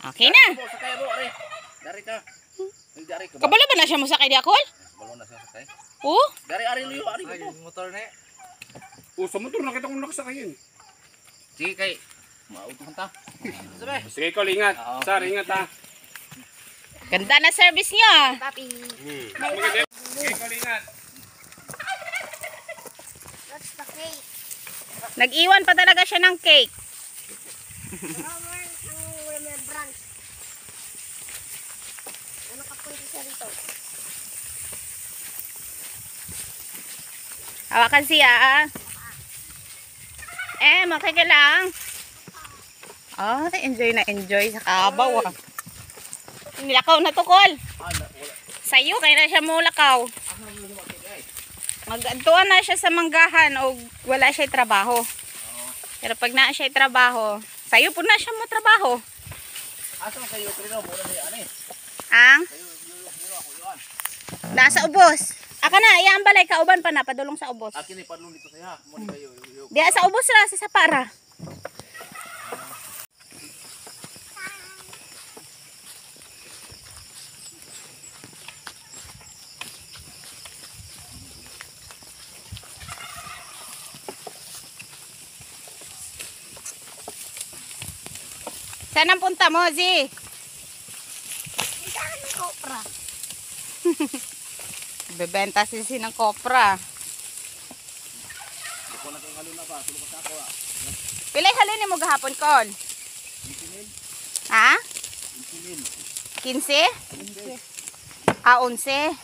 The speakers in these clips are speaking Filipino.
Okay na. Sakay mo, ari. Dari ka. Dari ka. Kabalo ba na siya mo sakay di akol? Kabalo na siya sakay. Oo. Dari ari luyo, ari Ay, mo. motor na. Sa motor nakita kong nakasakayin. Sige kay. Mauto ta. Sabi. Sige ko, ingat. Sir, ingat ha. Ganda na service niya. Papi. Maganda. Sige ko, ingat. That's the cake. Nag-iwan pa talaga siya ng cake. Roman ang remembrance. Ano kapunti siya rito? Hawakan siya. Okay ka lang. Oh, enjoy na enjoy sa kabaw ah. Nilakaw na to, Kol. Sa'yo, kaya na siya mulakaw. Magantuan na siya sa manggahan o wala siya trabaho. Pero pag na siya trabaho, sa'yo po na siya mo trabaho. Asa kayo krino mo na ani? Ang? Kayo yo ako yon. Nasa ubos. Aka na, iyang balay kauban pa na, padulong sa ubos. Akin ni padlong dito saya. Mo ni kayo yo. Diya sa ubos ra, sa para. Saan ang punta mo, Zee? Saan ang kopra? Bebenta si ng kopra. Ko na kay haluna pa, tulo ka ako. Pilay halin mo gahapon, Kon? Ha? 15? 11?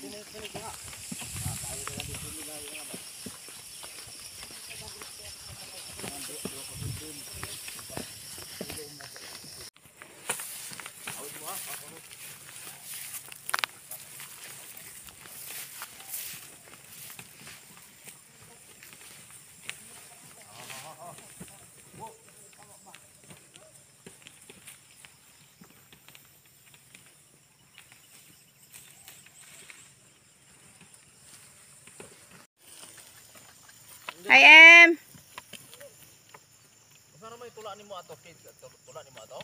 Hi, Em. Saan may tula nimo ato kids? Tula nimo ato?